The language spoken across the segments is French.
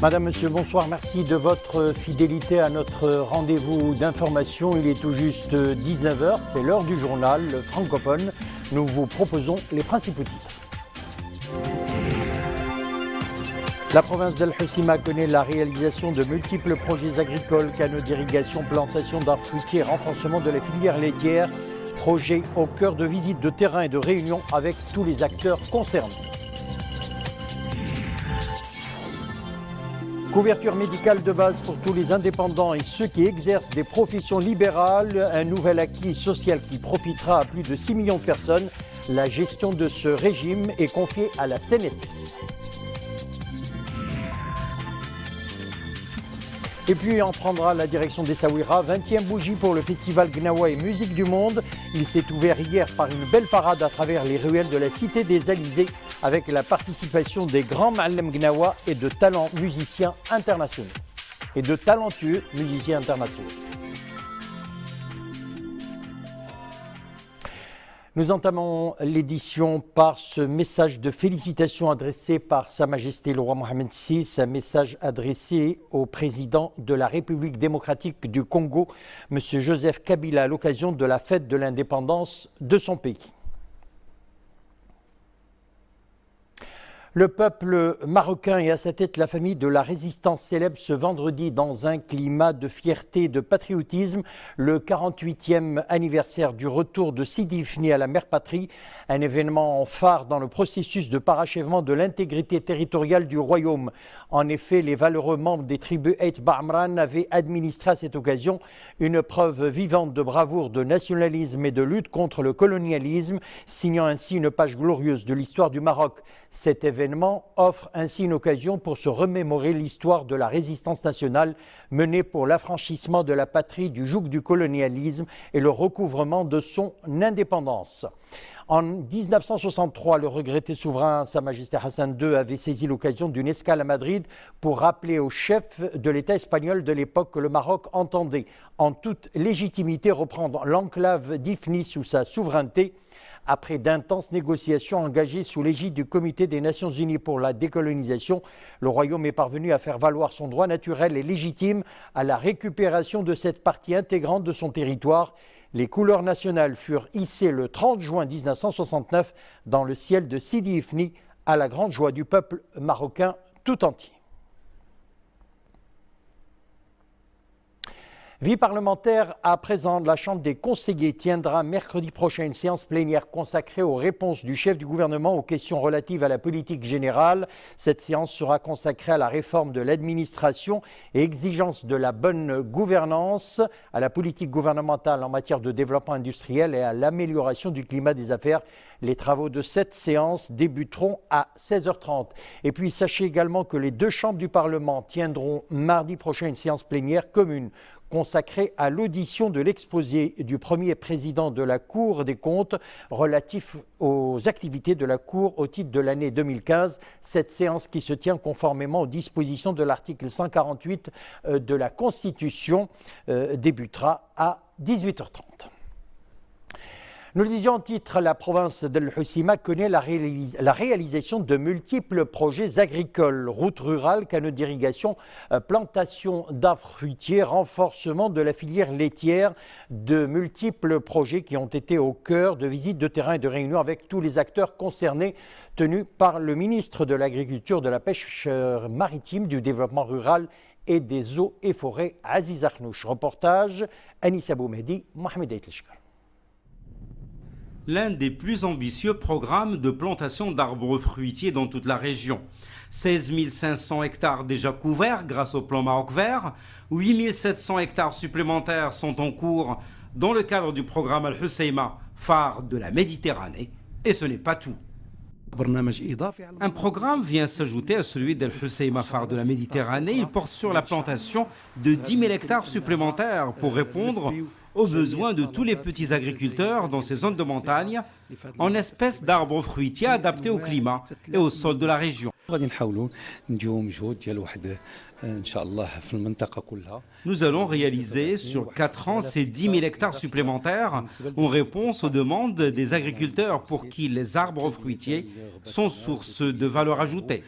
Madame, Monsieur, bonsoir. Merci de votre fidélité à notre rendez-vous d'information. Il est tout juste 19h, c'est l'heure du journal francophone. Nous vous proposons les principaux titres. La province d'El Hoceima connaît la réalisation de multiples projets agricoles, canaux d'irrigation, plantation d'arbres fruitiers, renforcement de la filière laitière. Projet au cœur de visites de terrain et de réunions avec tous les acteurs concernés. Couverture médicale de base pour tous les indépendants et ceux qui exercent des professions libérales. Un nouvel acquis social qui profitera à plus de 6 millions de personnes. La gestion de ce régime est confiée à la CNSS. Et puis on prendra la direction d'Essaouira, 20e bougie pour le festival Gnawa et Musique du Monde. Il s'est ouvert hier par une belle parade à travers les ruelles de la cité des Alizés avec la participation des grands Ma'allem Gnawa et de talents musiciens internationaux. Et de talentueux musiciens internationaux. Nous entamons l'édition par ce message de félicitations adressé par Sa Majesté le roi Mohamed VI, un message adressé au président de la République démocratique du Congo, M. Joseph Kabila, à l'occasion de la fête de l'indépendance de son pays. Le peuple marocain et à sa tête la famille de la résistance célèbre ce vendredi dans un climat de fierté et de patriotisme le 48e anniversaire du retour de Sidi Ifni à la mère patrie, un événement phare dans le processus de parachèvement de l'intégrité territoriale du royaume. En effet, les valeureux membres des tribus Eit Ba'amran avaient administré à cette occasion une preuve vivante de bravoure, de nationalisme et de lutte contre le colonialisme, signant ainsi une page glorieuse de l'histoire du Maroc. Cet événement offre ainsi une occasion pour se remémorer l'histoire de la résistance nationale menée pour l'affranchissement de la patrie du joug du colonialisme et le recouvrement de son indépendance. En 1963, le regretté souverain Sa Majesté Hassan II avait saisi l'occasion d'une escale à Madrid pour rappeler au chef de l'État espagnol de l'époque que le Maroc entendait en toute légitimité reprendre l'enclave d'Ifni sous sa souveraineté. Après d'intenses négociations engagées sous l'égide du Comité des Nations Unies pour la décolonisation, le Royaume est parvenu à faire valoir son droit naturel et légitime à la récupération de cette partie intégrante de son territoire. Les couleurs nationales furent hissées le 30 juin 1969 dans le ciel de Sidi Ifni, à la grande joie du peuple marocain tout entier. Vie parlementaire à présent, la Chambre des conseillers tiendra mercredi prochain une séance plénière consacrée aux réponses du chef du gouvernement aux questions relatives à la politique générale. Cette séance sera consacrée à la réforme de l'administration et exigence de la bonne gouvernance, à la politique gouvernementale en matière de développement industriel et à l'amélioration du climat des affaires. Les travaux de cette séance débuteront à 16h30. Et puis sachez également que les deux chambres du Parlement tiendront mardi prochain une séance plénière commune consacrée à l'audition de l'exposé du premier président de la Cour des comptes relatif aux activités de la Cour au titre de l'année 2015. Cette séance qui se tient conformément aux dispositions de l'article 148 de la Constitution débutera à 18h30. Nous le disions en titre, la province d'El Hoceima connaît la réalisation de multiples projets agricoles, routes rurales, canaux d'irrigation, plantation d'arbres fruitiers, renforcement de la filière laitière, de multiples projets qui ont été au cœur de visites de terrain et de réunions avec tous les acteurs concernés, tenus par le ministre de l'Agriculture, de la Pêche maritime, du Développement rural et des eaux et forêts, Aziz Akhnouch. Reportage, Anissa Boumehdi, Mohamed Aitlishkar. L'un des plus ambitieux programmes de plantation d'arbres fruitiers dans toute la région. 16 500 hectares déjà couverts grâce au plan Maroc Vert, 8 700 hectares supplémentaires sont en cours dans le cadre du programme Al Hoceima, phare de la Méditerranée. Et ce n'est pas tout. Un programme vient s'ajouter à celui d'Al Hoceima, phare de la Méditerranée. Il porte sur la plantation de 10 000 hectares supplémentaires pour répondre aux besoins de tous les petits agriculteurs dans ces zones de montagne en espèces d'arbres fruitiers adaptés au climat et au sol de la région. Nous allons réaliser sur 4 ans ces 10 000 hectares supplémentaires en réponse aux demandes des agriculteurs pour qui les arbres fruitiers sont source de valeur ajoutée.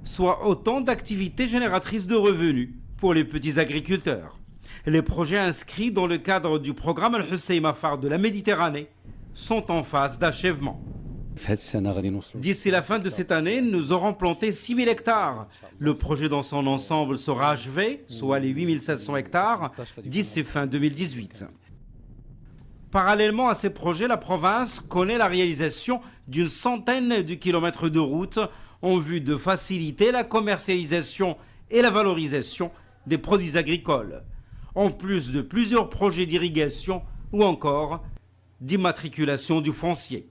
Soit autant d'activités génératrices de revenus pour les petits agriculteurs. Les projets inscrits dans le cadre du programme Al-Husseima Phare de la Méditerranée sont en phase d'achèvement. D'ici la fin de cette année, nous aurons planté 6 000 hectares. Le projet dans son ensemble sera achevé, soit les 8 700 hectares, d'ici fin 2018. Parallèlement à ces projets, la province connaît la réalisation d'une centaine de kilomètres de routes en vue de faciliter la commercialisation et la valorisation des produits agricoles, en plus de plusieurs projets d'irrigation ou encore d'immatriculation du foncier.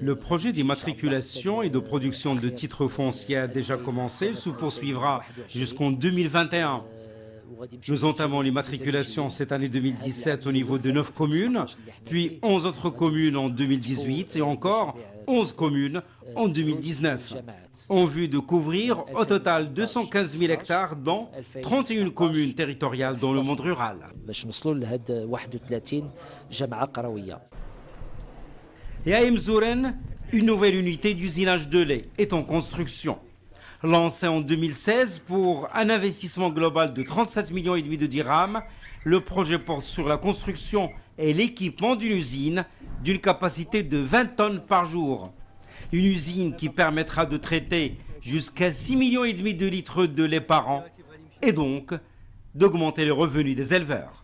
Le projet d'immatriculation et de production de titres fonciers a déjà commencé, il se poursuivra jusqu'en 2021. Nous entamons l'immatriculation cette année 2017 au niveau de 9 communes, puis 11 autres communes en 2018 et encore 11 communes en 2019, en vue de couvrir au total 215 000 hectares dans 31 communes territoriales dans le monde rural. Et à Emzouren, une nouvelle unité d'usinage de lait est en construction. Lancé en 2016 pour un investissement global de 37,5 millions de dirhams, le projet porte sur la construction et l'équipement d'une usine d'une capacité de 20 tonnes par jour. Une usine qui permettra de traiter jusqu'à 6,5 millions de litres de lait par an et donc d'augmenter les revenus des éleveurs.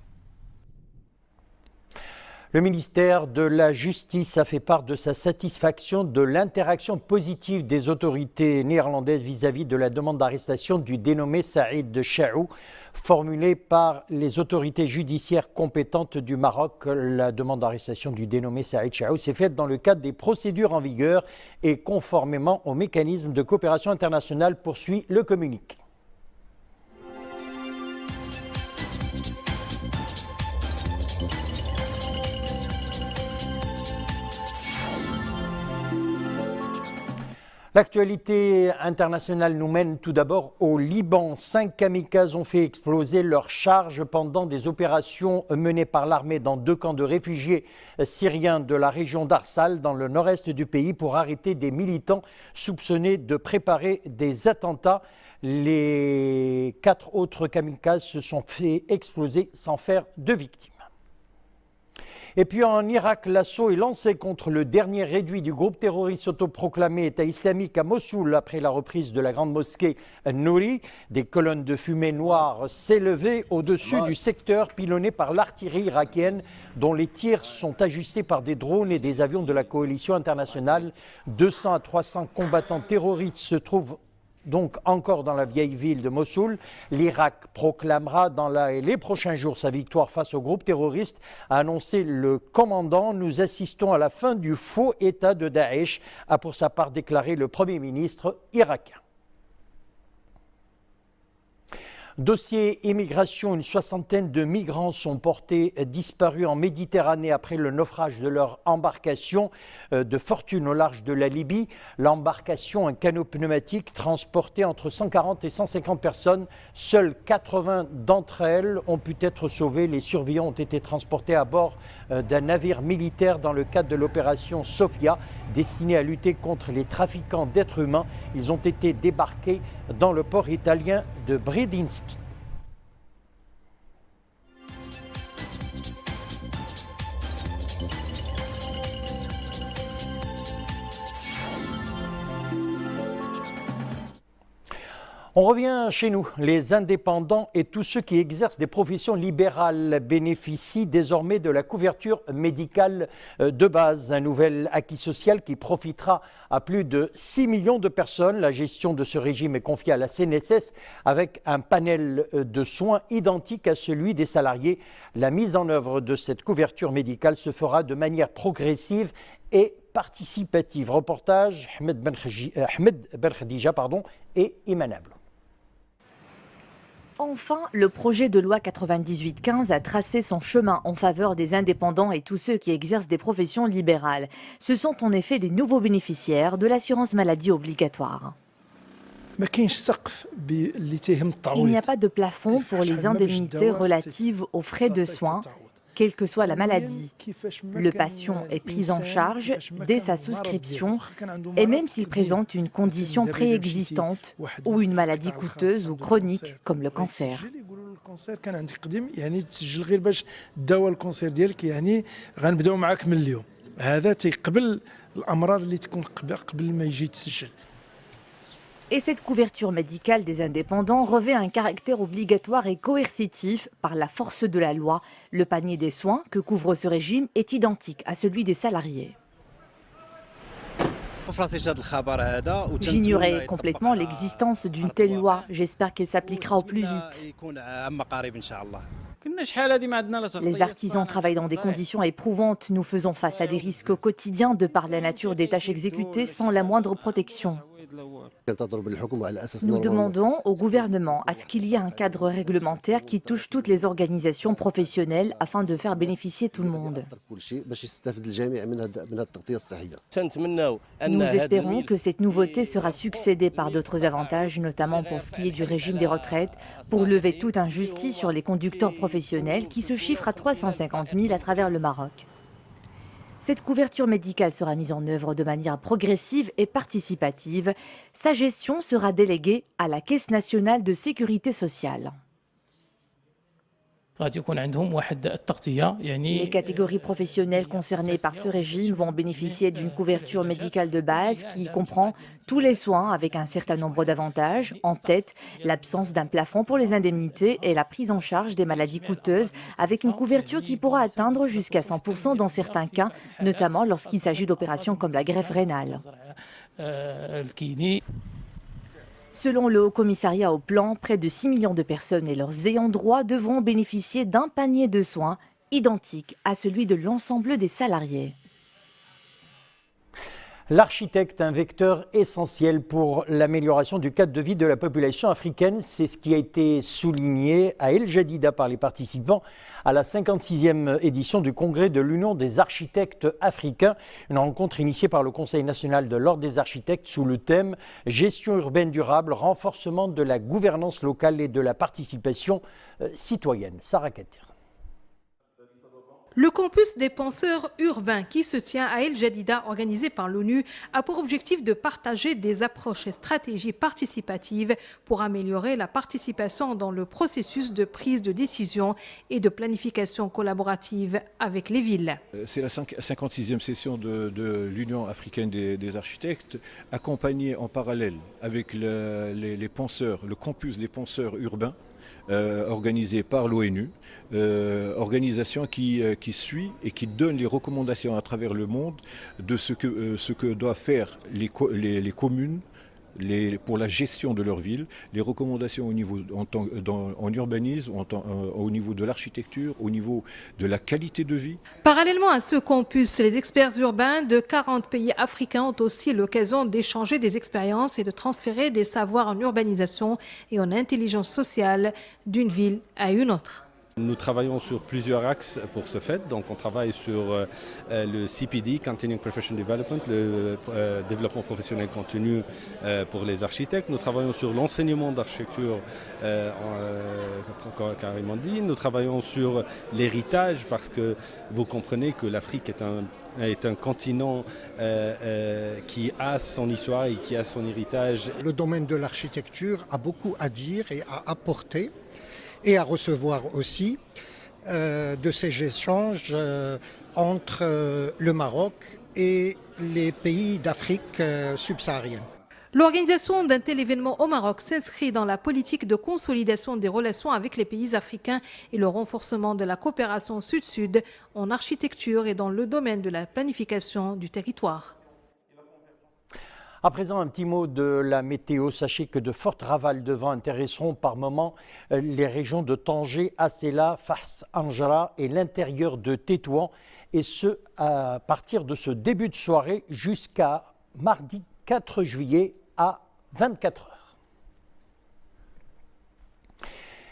Le ministère de la Justice a fait part de sa satisfaction de l'interaction positive des autorités néerlandaises vis-à-vis de la demande d'arrestation du dénommé Saïd Chaou, formulée par les autorités judiciaires compétentes du Maroc. La demande d'arrestation du dénommé Saïd Chaou s'est faite dans le cadre des procédures en vigueur et conformément au mécanisme de coopération internationale, poursuit le communiqué. L'actualité internationale nous mène tout d'abord au Liban. 5 kamikazes ont fait exploser leurs charges pendant des opérations menées par l'armée dans 2 camps de réfugiés syriens de la région d'Arsal, dans le nord-est du pays, pour arrêter des militants soupçonnés de préparer des attentats. Les 4 autres kamikazes se sont fait exploser sans faire de victimes. Et puis en Irak, l'assaut est lancé contre le dernier réduit du groupe terroriste autoproclamé État islamique à Mossoul après la reprise de la grande mosquée Nouri. Des colonnes de fumée noire s'élevaient au-dessus du secteur pilonné par l'artillerie irakienne dont les tirs sont ajustés par des drones et des avions de la coalition internationale. 200 à 300 combattants terroristes se trouvent donc encore dans la vieille ville de Mossoul. L'Irak proclamera dans les prochains jours sa victoire face au groupe terroriste, a annoncé le commandant. Nous assistons à la fin du faux État de Daesh, a pour sa part déclaré le Premier ministre irakien. Dossier immigration, une soixantaine de migrants sont portés disparus en Méditerranée après le naufrage de leur embarcation de fortune au large de la Libye. L'embarcation, un canot pneumatique, transportait entre 140 et 150 personnes. Seules 80 d'entre elles ont pu être sauvées. Les survivants ont été transportés à bord d'un navire militaire dans le cadre de l'opération Sophia, destinée à lutter contre les trafiquants d'êtres humains. Ils ont été débarqués dans le port italien de Bredinski. On revient chez nous. Les indépendants et tous ceux qui exercent des professions libérales bénéficient désormais de la couverture médicale de base. Un nouvel acquis social qui profitera à plus de 6 millions de personnes. La gestion de ce régime est confiée à la CNSS avec un panel de soins identique à celui des salariés. La mise en œuvre de cette couverture médicale se fera de manière progressive et participative. Reportage Ahmed Ben Khadija et et Imanable. Enfin, le projet de loi 98-15 a tracé son chemin en faveur des indépendants et tous ceux qui exercent des professions libérales. Ce sont en effet les nouveaux bénéficiaires de l'assurance maladie obligatoire. Il n'y a pas de plafond pour les indemnités relatives aux frais de soins, quelle que soit la maladie. Le patient est pris en charge dès sa souscription et même s'il présente une condition préexistante ou une maladie coûteuse ou chronique comme le cancer. Et cette couverture médicale des indépendants revêt un caractère obligatoire et coercitif par la force de la loi. Le panier des soins que couvre ce régime est identique à celui des salariés. J'ignorais complètement l'existence d'une telle loi. J'espère qu'elle s'appliquera au plus vite. Les artisans travaillent dans des conditions éprouvantes. Nous faisons face à des risques quotidiens de par la nature des tâches exécutées sans la moindre protection. Nous demandons au gouvernement à ce qu'il y ait un cadre réglementaire qui touche toutes les organisations professionnelles afin de faire bénéficier tout le monde. Nous espérons que cette nouveauté sera succédée par d'autres avantages, notamment pour ce qui est du régime des retraites, pour lever toute injustice sur les conducteurs professionnels qui se chiffrent à 350 000 à travers le Maroc. Cette couverture médicale sera mise en œuvre de manière progressive et participative. Sa gestion sera déléguée à la Caisse nationale de sécurité sociale. Les catégories professionnelles concernées par ce régime vont bénéficier d'une couverture médicale de base qui comprend tous les soins avec un certain nombre d'avantages, en tête l'absence d'un plafond pour les indemnités et la prise en charge des maladies coûteuses avec une couverture qui pourra atteindre jusqu'à 100% dans certains cas, notamment lorsqu'il s'agit d'opérations comme la greffe rénale. Selon le Haut-Commissariat au Plan, près de 6 millions de personnes et leurs ayants droit devront bénéficier d'un panier de soins identique à celui de l'ensemble des salariés. L'architecte, un vecteur essentiel pour l'amélioration du cadre de vie de la population africaine, c'est ce qui a été souligné à El Jadida par les participants à la 56e édition du Congrès de l'Union des architectes africains, une rencontre initiée par le Conseil national de l'Ordre des architectes sous le thème « Gestion urbaine durable, renforcement de la gouvernance locale et de la participation citoyenne ». Sarah Katir. Le campus des penseurs urbains qui se tient à El Jadida, organisé par l'ONU, a pour objectif de partager des approches et stratégies participatives pour améliorer la participation dans le processus de prise de décision et de planification collaborative avec les villes. C'est la 56e session de l'Union africaine des architectes, accompagnée en parallèle avec les penseurs, le campus des penseurs urbains, organisé par l'ONU, organisation qui suit et qui donne les recommandations à travers le monde de ce que doivent faire les communes pour la gestion de leur ville, les recommandations au niveau en urbanisme, au niveau de l'architecture, au niveau de la qualité de vie. Parallèlement à ce campus, les experts urbains de 40 pays africains ont aussi l'occasion d'échanger des expériences et de transférer des savoirs en urbanisation et en intelligence sociale d'une ville à une autre. Nous travaillons sur plusieurs axes pour ce fait. Donc on travaille sur le CPD, Continuing Professional Development, le développement professionnel continu pour les architectes. Nous travaillons sur l'enseignement d'architecture, carrément dit. Nous travaillons sur l'héritage parce que vous comprenez que l'Afrique est un continent qui a son histoire et qui a son héritage. Le domaine de l'architecture a beaucoup à dire et à apporter et à recevoir aussi de ces échanges entre le Maroc et les pays d'Afrique subsaharienne. L'organisation d'un tel événement au Maroc s'inscrit dans la politique de consolidation des relations avec les pays africains et le renforcement de la coopération sud-sud en architecture et dans le domaine de la planification du territoire. À présent, un petit mot de la météo. Sachez que de fortes ravales de vent intéresseront par moment les régions de Tanger, Asséla, Fars, Anjara et l'intérieur de Tétouan. Et ce, à partir de ce début de soirée jusqu'à mardi 4 juillet à 24 heures.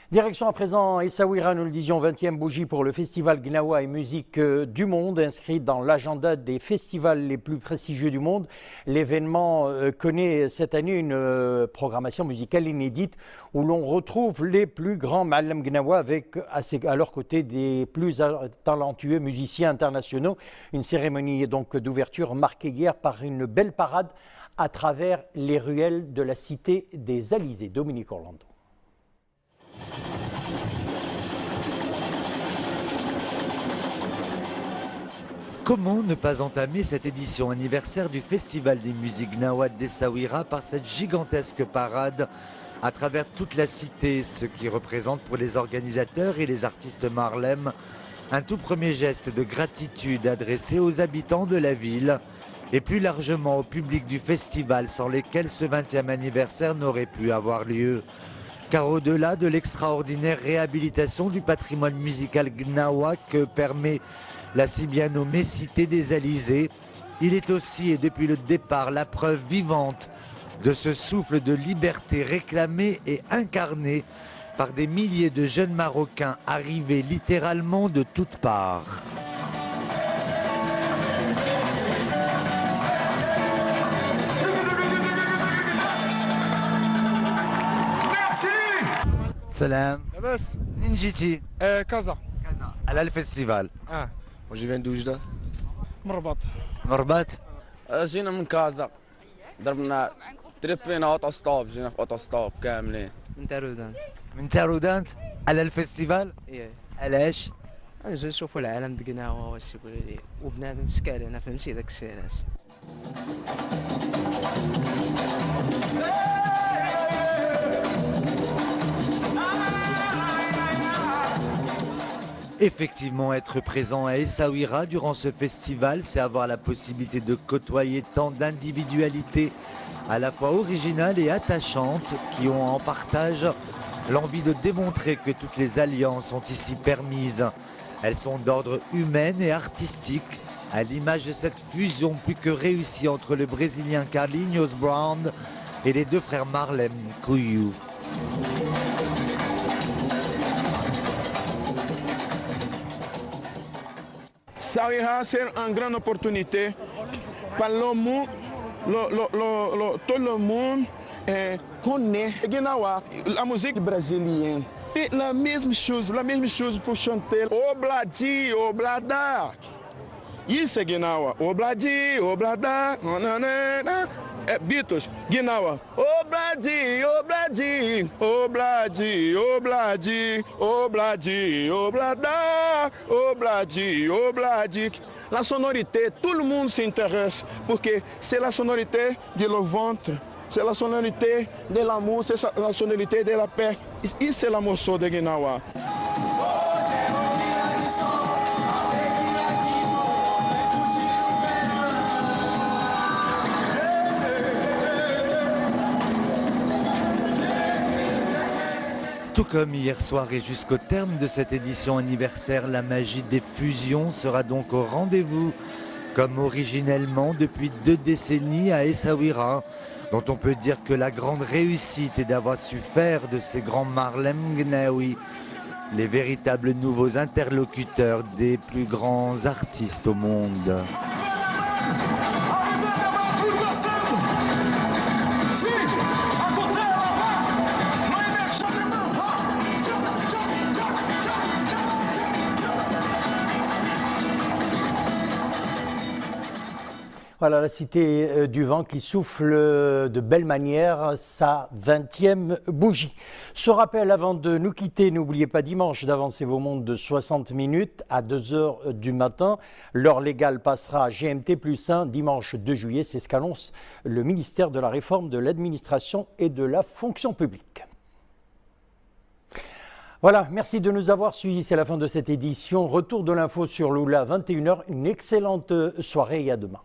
Direction à présent Essaouira, nous le disions, 20e bougie pour le festival Gnawa et musique du monde, inscrit dans l'agenda des festivals les plus prestigieux du monde. L'événement connaît cette année une programmation musicale inédite où l'on retrouve les plus grands Ma'allam Gnawa avec à leur côté des plus talentueux musiciens internationaux. Une cérémonie donc d'ouverture marquée hier par une belle parade à travers les ruelles de la cité des Alizés. Dominique Orlando. Comment ne pas entamer cette édition anniversaire du Festival des musiques Gnawa d'Essaouira par cette gigantesque parade à travers toute la cité, ce qui représente pour les organisateurs et les artistes Marlem un tout premier geste de gratitude adressé aux habitants de la ville et plus largement au public du festival sans lesquels ce 20e anniversaire n'aurait pu avoir lieu. Car au-delà de l'extraordinaire réhabilitation du patrimoine musical Gnawa que permet la si bien nommée Cité des Alizés, il est aussi et depuis le départ la preuve vivante de ce souffle de liberté réclamé et incarné par des milliers de jeunes Marocains arrivés littéralement de toutes parts. Salam. Ninjiti. Casa. À le festival. Ah, moi je viens d'Oujda. مربط مربط. جينا من كازا ضربنا تريبينا اوتوستوب جينا في اوتوستوب كاملين من تارودان. من تارودانت على الفستيفال؟ ايه علاش؟ نجي نشوفوا العالم دقنا واش يقولوا لي وبنادم شكال انا فهمتي داك الشيء علاش. Effectivement, être présent à Essaouira durant ce festival, c'est avoir la possibilité de côtoyer tant d'individualités à la fois originales et attachantes qui ont en partage l'envie de démontrer que toutes les alliances sont ici permises. Elles sont d'ordre humain et artistique, à l'image de cette fusion plus que réussie entre le Brésilien Carlinhos Brown et les deux frères Marlem Kouyou. Essaouira, c'est une grande opportunité pour le monde, tout le monde connaît Gnawa, la musique brésilienne. Et la même chose pour chanter Obladi, Oblada. Isso é Gnawa, Obladi, Oblada, Beatles, Gnawa, Obladi, Obladi, Obladi, Obladi, Obladi, Oblada, Obladi, Obladi. La sonorité, tout le monde s'intéresse parce que c'est la sonorité de le ventre, c'est la sonorité de l'amour, c'est la sonorité de la paix. Isso é la morceau de Gnawa. Tout comme hier soir et jusqu'au terme de cette édition anniversaire, la magie des fusions sera donc au rendez-vous, comme originellement depuis 2 décennies à Essaouira, dont on peut dire que la grande réussite est d'avoir su faire de ces grands Marlem Gnawi les véritables nouveaux interlocuteurs des plus grands artistes au monde. Voilà la cité du vent qui souffle de belle manière sa 20e bougie. Ce rappel avant de nous quitter, n'oubliez pas dimanche d'avancer vos montres de 60 minutes à 2h du matin. L'heure légale passera à GMT plus 1 dimanche 2 juillet. C'est ce qu'annonce le ministère de la Réforme de l'Administration et de la Fonction publique. Voilà, merci de nous avoir suivis. C'est la fin de cette édition. Retour de l'info sur Lula 21h. Une excellente soirée et à demain.